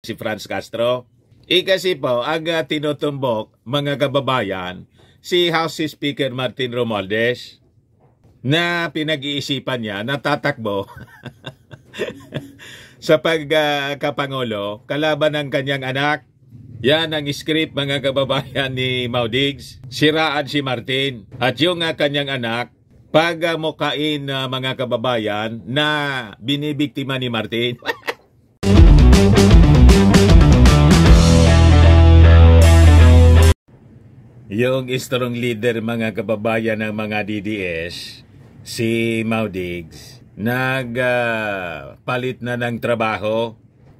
si Franz Castro. Kasi po, ang tinutumbok, mga kababayan, si House Speaker Martin Romualdez, na pinag-iisipan niya, natatakbo sa pagkapangulo, kalaban ng kanyang anak. Yan ang script, mga kababayan, ni Maudigs. Siraan si Martin. At yung kanyang anak, pagmukain mga kababayan na binibiktima ni Martin. Yung strong leader, mga kababayan, ng mga DDS, si Maudigs, nagpalit na ng trabaho.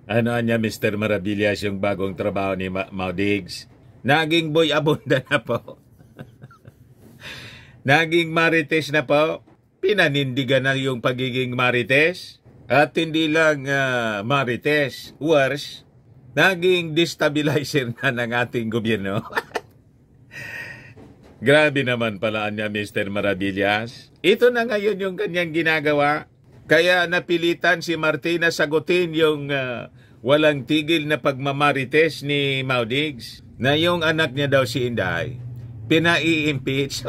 Ano niya, Mr. Maravillas, yung bagong trabaho ni Maudigs? Naging boy abunda na po. Naging marites na po. Pinanindigan na yung pagiging marites. At hindi lang marites, worse, naging destabilizer na ng ating gobyerno. Grabe naman pala niya, Mr. Maravillas. Ito na ngayon yung kanyang ginagawa. Kaya napilitan si Martina sagutin yung walang tigil na pagmamarites ni Maudigs na yung anak niya daw si Inday pinai-impeach.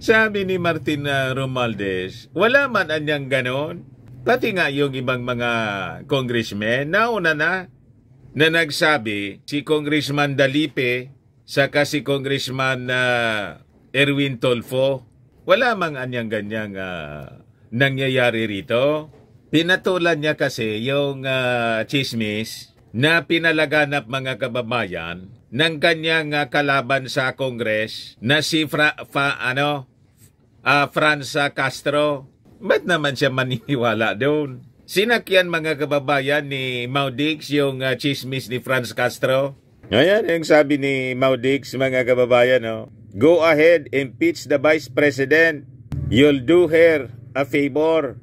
Sabi ni Martin Romualdez, wala man anyang ganon. Pati nga yung ibang mga congressmen, nauna na nagsabi, si Congressman Dalipe, saka si Congressman Erwin Tolfo, wala mang anyang ganyang nangyayari rito. Pinatulan niya kasi yung chismis na pinalaganap, mga kababayan, ng kanyang kalaban sa Congress na si Franz Castro. Ba't naman siya maniniwala doon? Sinakyan, mga kababayan, ni Maudigs yung chismis ni Franz Castro. Ayan yung sabi ni Maudigs, mga kababayan. Go ahead, impeach the Vice President. You'll do her a favor.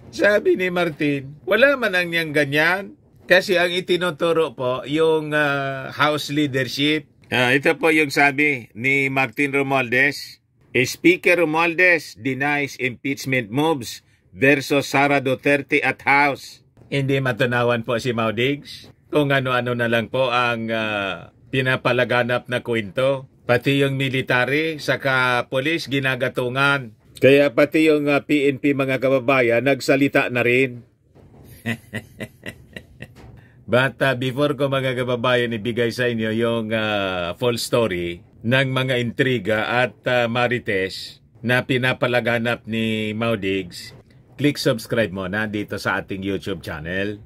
Sabi ni Martin, wala man ang niyang ganyan. Kasi ang itinuturo po, yung House leadership. Ito po yung sabi ni Martin Romualdez. Speaker Romualdez denies impeachment moves versus Sara Duterte at House. Hindi matunawan po si Maudigs kung ano-ano na lang po ang pinapalaganap na kwento. Pati yung military, saka polis, ginagatungan. Kaya pati yung PNP, mga kababayan, nagsalita na rin. But before ko, mga kababayan, ibigay sa inyo yung full story ng mga intriga at marites na pinapalaganap ni Maudigs, click subscribe muna dito sa ating YouTube channel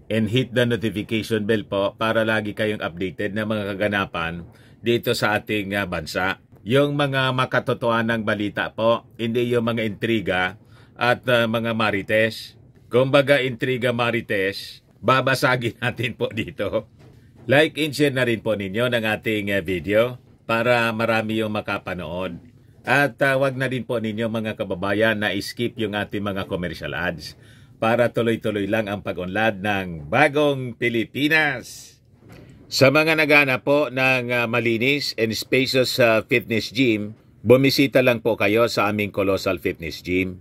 and hit the notification bell po para lagi kayong updated na mga kaganapan dito sa ating bansa. Yung mga makatotohanang balita po, hindi yung mga intriga at mga marites. Kumbaga intriga, marites, babasagin natin po dito. Like and share na rin po ninyo ng ating video para marami yung makapanood. At wag na din po ninyo, mga kababayan, na skip yung ating mga commercial ads para tuloy-tuloy lang ang pag-unlad ng Bagong Pilipinas. Sa mga naghahanap po ng malinis and spacious fitness gym, bumisita lang po kayo sa aming Colossal Fitness Gym.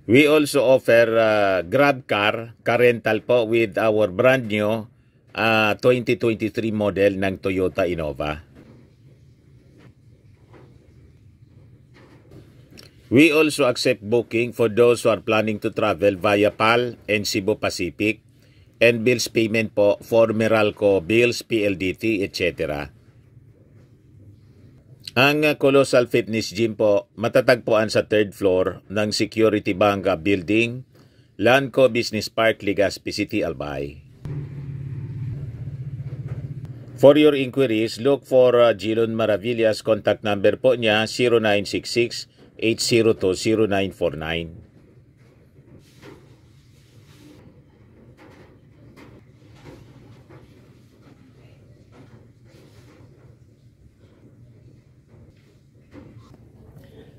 We also offer Grab car rental po with our brand new 2023 model ng Toyota Innova. We also accept booking for those who are planning to travel via PAL and Cebu Pacific, and bills payment po for Meralco bills, PLDT, etc. Ang Colossal Fitness Gym po matatagpuan sa 3rd floor ng Security Bank Building, Lanco Business Park, Legazpi City, Albay. For your inquiries, look for Gilon Maravillas. Contact number po niya 0966-802-0949.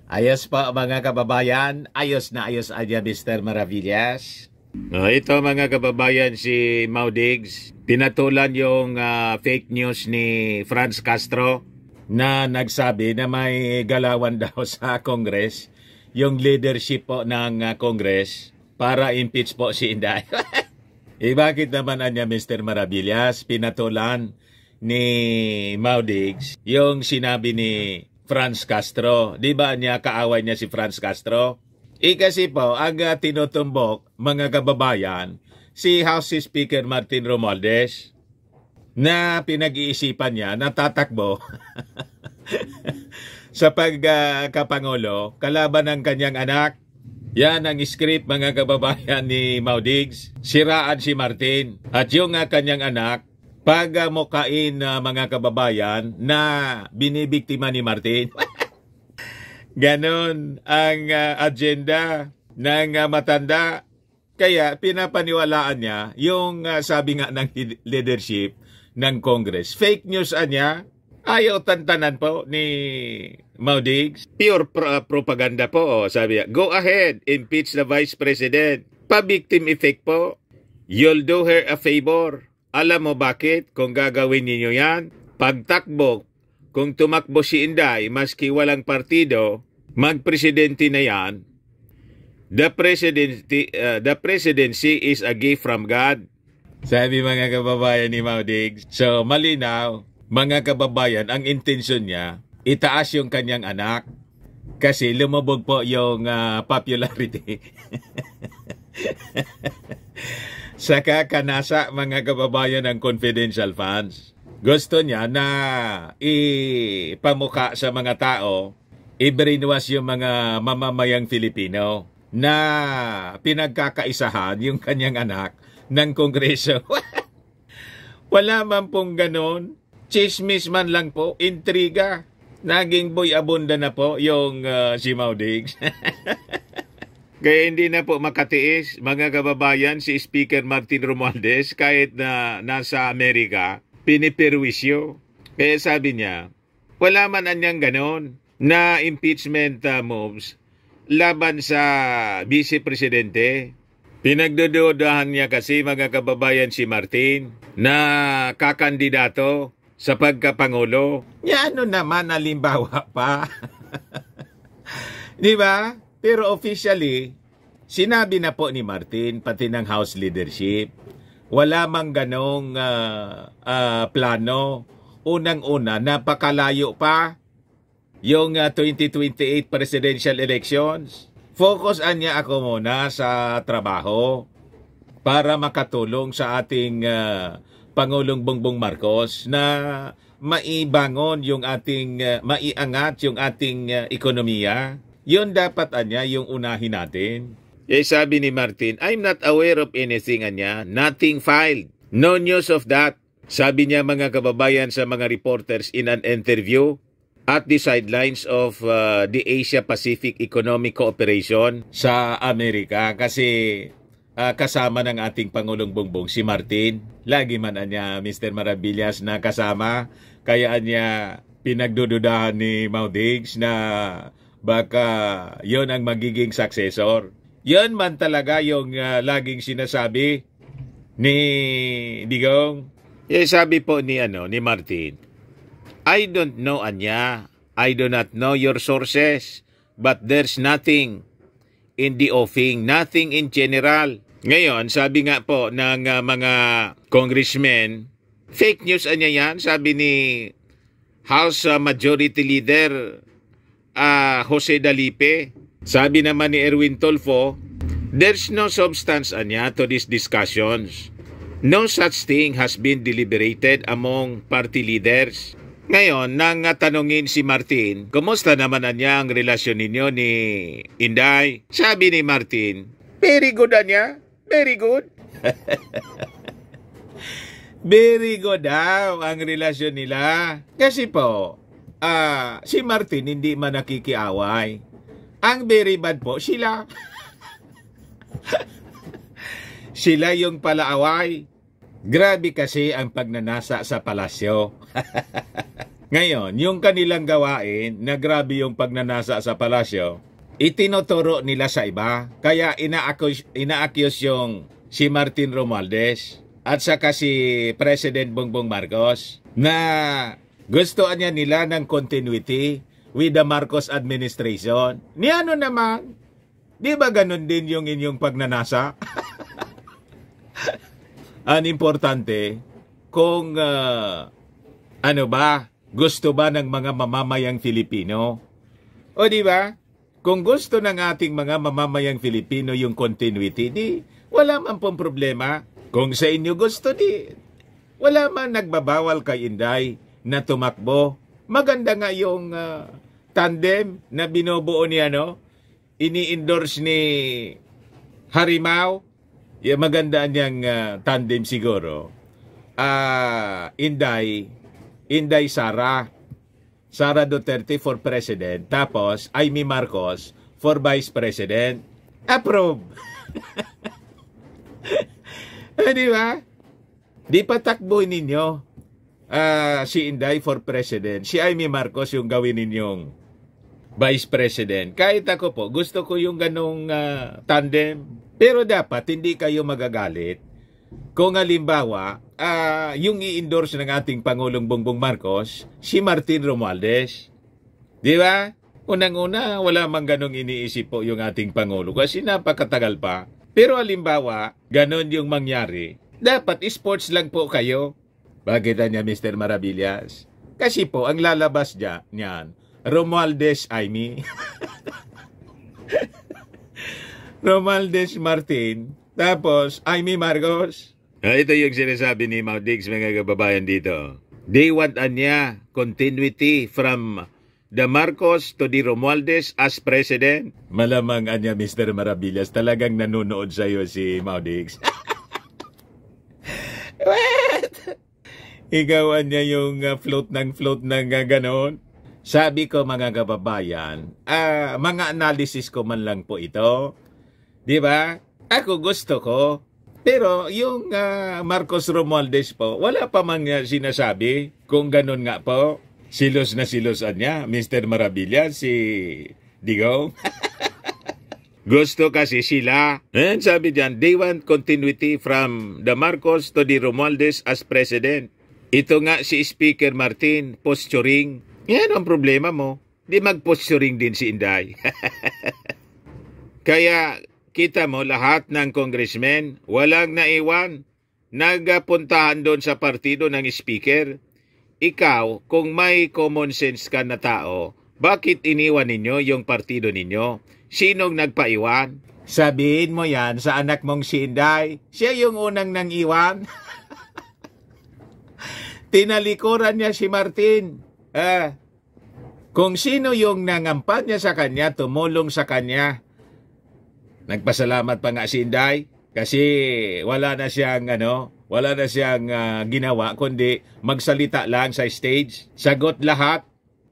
Ayos po, mga kababayan. Ayos na ayos aja, Mr. Maravillas. Ito, mga kababayan, si Maudigs. Pinatulan yung fake news ni Franz Castro na nagsabi na may galawan daw sa Congress yung leadership po ng Congress para impeach po si Inday. Bakit naman anya Mr. Maravillas pinatulan ni Maudigs yung sinabi ni Franz Castro? Di ba niya kaaway niya si Franz Castro? Kasi po, ang tinutumbok mga kababayan, si House Speaker Martin Romualdez na pinag-iisipan niya na tatakbo sa pagkapangulo kalaban ng kanyang anak. Yan ang script mga kababayan ni Maudigs. Siraan si Martin at yung kanyang anak pagmukain mga kababayan na binibiktima ni Martin. Ganon ang agenda ng matanda. Kaya pinapaniwalaan niya yung sabi nga ng leadership ng Congress. Fake news niya. Ayaw tantanan po ni Maudigs. Pure propaganda po. Sabi niya, go ahead, impeach the Vice President. Pa-victim effect po. You'll do her a favor. Alam mo bakit kung gagawin niyo yan? Pagtakbo, kung tumakbo si Inday, maski walang partido, magpresidente na yan. The presidency is a gift from God. Sabi mga kababayan ni Maudigs. So malinaw, mga kababayan, ang intensyon niya, itaas yung kanyang anak kasi lumubog po yung popularity. Saka kanasa mga kababayan ng confidential funds. Gusto niya na ipamuka sa mga tao, i-brainwash yung mga mamamayang Filipino na pinagkakaisahan yung kanyang anak ng Kongreso. Wala man pong ganon. Chismis man lang po, intriga. Naging boy abunda na po yung si Maudigs. Kaya hindi na po makatiis, mga kababayan, si Speaker Martin Romualdez kahit na nasa Amerika, piniperwisyo. Kaya sabi niya, wala man anyang ganon na impeachment moves laban sa Vice Presidente. Pinagdududahan niya kasi mga kababayan si Martin na kakandidato sa pagkapangulo. Ano naman halimbawa pa. Di ba? Pero officially, sinabi na po ni Martin, pati ng House leadership, wala mang ganong plano. Unang-una, napakalayo pa yung 2028 presidential elections. Focus niya ako muna sa trabaho para makatulong sa ating Pangulong Bongbong Marcos na maibangon yung ating, maiangat yung ating ekonomiya. Yun dapat niya yung unahin natin. Sabi ni Martin, I'm not aware of anything niya. Nothing filed. No news of that. Sabi niya mga kababayan sa mga reporters in an interview at the sidelines of the Asia-Pacific Economic Cooperation sa Amerika kasi kasama ng ating Pangulong Bongbong si Martin. Lagi man niya Mr. Maravillas na kasama. Kaya niya pinagdududahan ni Maudigs na baka yon ang magiging successor. Yon man talaga yung laging sinasabi ni Digong. Sabi po ni Martin, I don't know anya. I do not know your sources. But there's nothing in the offing. Nothing in general. Ngayon, sabi nga po ng mga congressmen, fake news anya yan. Sabi ni House Majority Leader Jose Dalipe. Sabi naman ni Erwin Tulfo, there's no substance anya to these discussions. No such thing has been deliberated among party leaders. Ngayon, nang tanungin si Martin, kumusta naman niya ang relasyon ninyo ni Inday? Sabi ni Martin, very good niya. Very good. Very good daw ang relasyon nila. Kasi po, si Martin hindi man nakikiaway. Ang very bad po, sila. Sila yung palaaway. Grabe kasi ang pagnanasa sa palasyo. Ngayon, yung kanilang gawain na grabe yung pagnanasa sa palasyo, itinuturo nila sa iba. Kaya ina-accuse yung si Martin Romualdez at saka si President Bongbong Marcos na gusto niya nila ng continuity with the Marcos administration. Ni ano naman? Di ba ganun din yung inyong pagnanasa? Ang importante, kung ano ba, gusto ba ng mga mamamayang Filipino? O di ba? Kung gusto ng ating mga mamamayang Filipino yung continuity, di wala man pong problema. Kung sa inyo gusto, di wala man nagbabawal kay Inday na tumakbo. Maganda nga yung tandem na binubuo ni ini-endorse ni Harimau. Yung maganda niyang tandem siguro. Inday Sara Duterte for President, tapos Amy Marcos for Vice President. Approve! Di ba? Di pa takbo ninyo si Inday for President, si Amy Marcos yung gawin ninyong Vice President. Kahit ako po, gusto ko yung ganong tandem. Pero dapat hindi kayo magagalit kung halimbawa, yung i-endorse ng ating Pangulong Bongbong Marcos, si Martin Romualdez. Di ba? Unang-una, wala mang ganong iniisip po yung ating Pangulo kasi napakatagal pa. Pero halimbawa, ganon yung mangyari, dapat sports lang po kayo. Bakit niya, Mr. Maravillas? Kasi po, ang lalabas niyan, Romualdez Amy. Romualdez Martin, tapos Amy Marcos. Ito yung sinasabi ni Maudix, mga kababayan dito. They want continuity from the Marcos to the Romualdez as president. Malamang Mr. Maravillas, talagang nanonood sa'yo si Maudix. What? Ikaw yung float ng ganon. Sabi ko, mga kababayan, mga analysis ko man lang po ito. Di ba? Ako gusto ko. Pero yung Marcos Romualdez po, wala pa man sinasabi kung ganun nga po. Silos na silosan niya, Mr. Maravilla, si Digong. Gusto kasi sila. And sabi diyan, they want continuity from the Marcos to the Romualdez as president. Ito nga si Speaker Martin, posturing. Yan ang problema mo. Di mag-posturing din si Inday. Kaya kita mo lahat ng congressmen, walang naiwan. Nagpuntahan doon sa partido ng speaker. Ikaw, kung may common sense ka na tao, bakit iniwan ninyo yung partido ninyo? Sinong nagpaiwan? Sabihin mo yan sa anak mong si Inday. Siya yung unang nang iwan. Tinalikuran niya si Martin. Kung sino yung nangampanya sa kanya, tumulong sa kanya. Nagpasalamat pa nga si Inday kasi wala na siyang ginawa kundi magsalita lang sa stage. Sagot lahat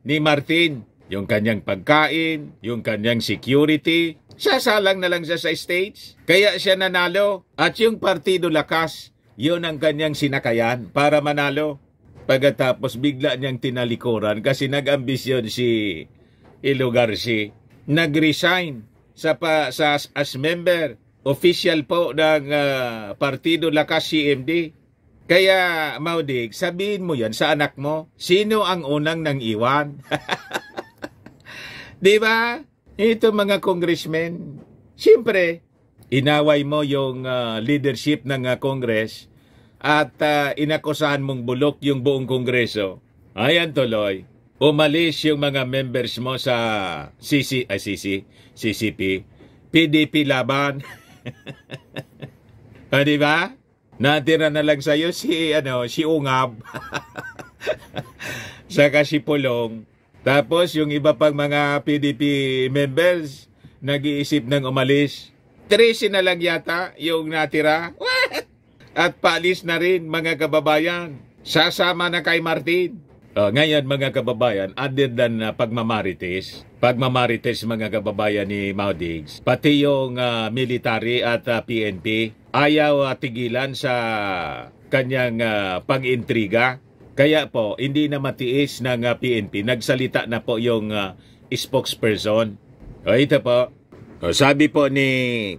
ni Martin. Yung kanyang pagkain, yung kanyang security. Sasalang na lang siya sa stage. Kaya siya nanalo. At yung Partido Lakas, yun ang kanyang sinakayan para manalo. Pagkatapos bigla niyang tinalikuran kasi nag-ambisyon si Ilo Garci. Nag-resign as member, official po ng Partido Lakas CMD. Kaya, Maudig, sabihin mo yan sa anak mo, sino ang unang nang iwan? Di ba? Ito mga congressmen. Siyempre, inaway mo yung leadership ng Congress at inakusahan mong bulok yung buong Kongreso. Ayan tuloy. Umalis yung mga members mo sa CCP, PDP laban. Di ba? Natira na lang sa'yo si Ungab. Saka si Pulong. Tapos yung iba pang mga PDP members nag-iisip ng umalis. 13 na lang yata yung natira. What? At paalis na rin mga kababayan. Sasama na kay Martin. Ngayon mga kababayan, other than pagmamarites mga kababayan ni Maudigs, pati yung military at PNP, ayaw tigilan sa kanyang pag-intriga. Kaya po, hindi na matiis ng PNP. Nagsalita na po yung spokesperson. Ito po. Sabi po ni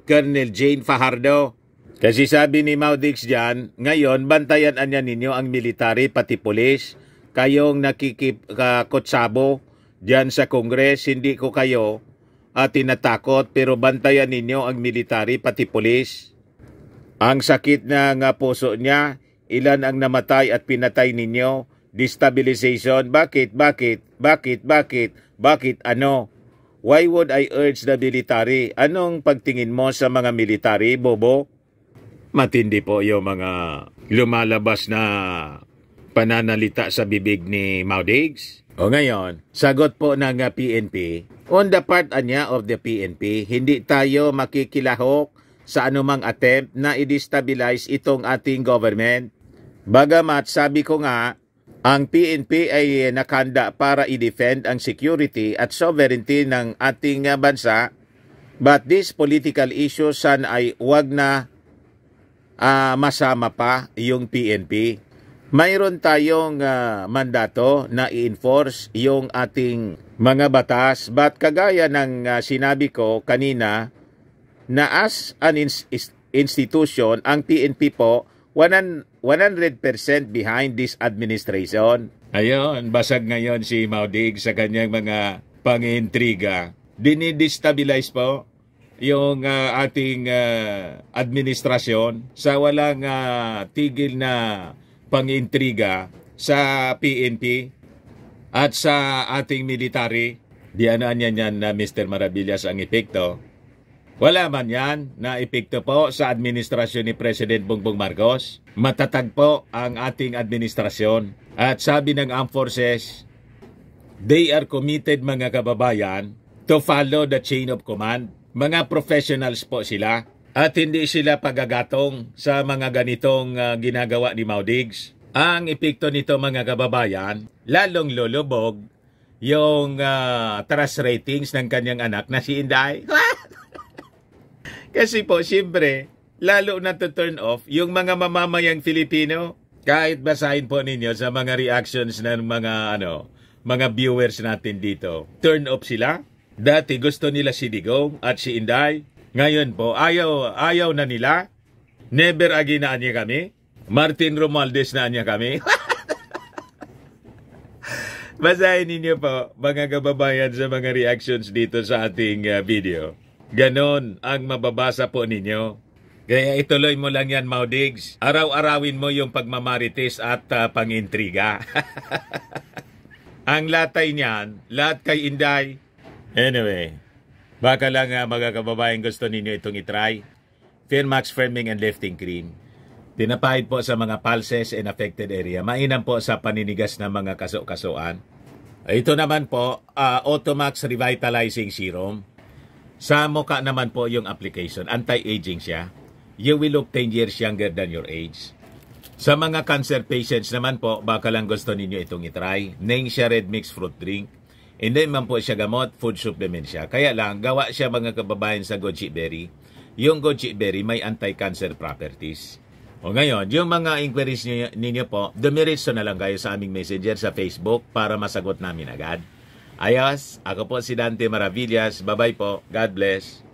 Colonel Jane Fajardo, kasi sabi ni Maudigs dyan, ngayon, bantayan ninyo ang military pati pulis. Kayong nakikikotsabo diyan sa Congress, hindi ko kayo tinatakot, pero bantayan ninyo ang military pati pulis. Ang sakit ng puso niya, ilan ang namatay at pinatay ninyo? Destabilization. Bakit? Ano? Why would I urge the military? Anong pagtingin mo sa mga military, Bobo? Matindi po yung mga lumalabas na pananalita sa bibig ni Maudigs. O ngayon, sagot po ng PNP. On the part of the PNP, hindi tayo makikilahok sa anumang attempt na i-destabilize itong ating government. Bagamat sabi ko nga, ang PNP ay nakahanda para i-defend ang security at sovereignty ng ating bansa, but this political issue sana ay wag na masama pa yung PNP. Mayroon tayong mandato na i-enforce yung ating mga batas, but kagaya ng sinabi ko kanina, na as an institution, ang PNP po 100% behind this administration. Ayun, basag ngayon si Maudigs sa kanyang mga pang-intriga. Dinidestabilize po yung ating administrasyon sa walang tigil na pang-intriga sa PNP at sa ating military. Diyanaan yan na Mr. Maravillas ang epekto. Wala man yan na epekto po sa administrasyon ni President Bongbong Marcos. Matatag po ang ating administrasyon. At sabi ng Armed Forces, they are committed, mga kababayan, to follow the chain of command. Mga professionals po sila. At hindi sila pagagatong sa mga ganitong ginagawa ni Maudigs. Ang epekto nito, mga kababayan, lalong lulubog yung trust ratings ng kanyang anak na si Inday. Kasi po, siyempre, lalo na to turn off yung mga mamamayang Filipino. Kahit basahin po ninyo sa mga reactions ng mga viewers natin dito. Turn off sila. Dati gusto nila si Digong at si Inday. Ngayon po, ayaw na nila. Never again na niya kami. Martin Romualdez na niya kami. Basahin ninyo po, mga kababayan, sa mga reactions dito sa ating video. Ganon ang mababasa po ninyo. Kaya ituloy mo lang yan, Maudigs. Araw-arawin mo yung pagmamarites at pang-intriga. Ang latay niyan, lahat kay Inday. Anyway, baka lang mga kababayan gusto ninyo itong itry. Firmax Firming and Lifting Cream. Pinapahid po sa mga pulses and affected area. Mainam po sa paninigas ng mga kaso-kasuan. Ito naman po, Automax Revitalizing Serum. Sa mukha naman po yung application. Anti-aging siya. You will look 10 years younger than your age. Sa mga cancer patients naman po, baka lang gusto ninyo itong itry. Ningxia Red Mix Fruit Drink. Hindi man po siya gamot, food supplement siya. Kaya lang, gawa siya, mga kababayan, sa goji berry. Yung goji berry may anti-cancer properties. O ngayon, yung mga inquiries ninyo po, dumiretso na lang kayo sa aming messenger sa Facebook para masagot namin agad. Ayos, ako po si Dante Maravillas. Bye-bye po. God bless.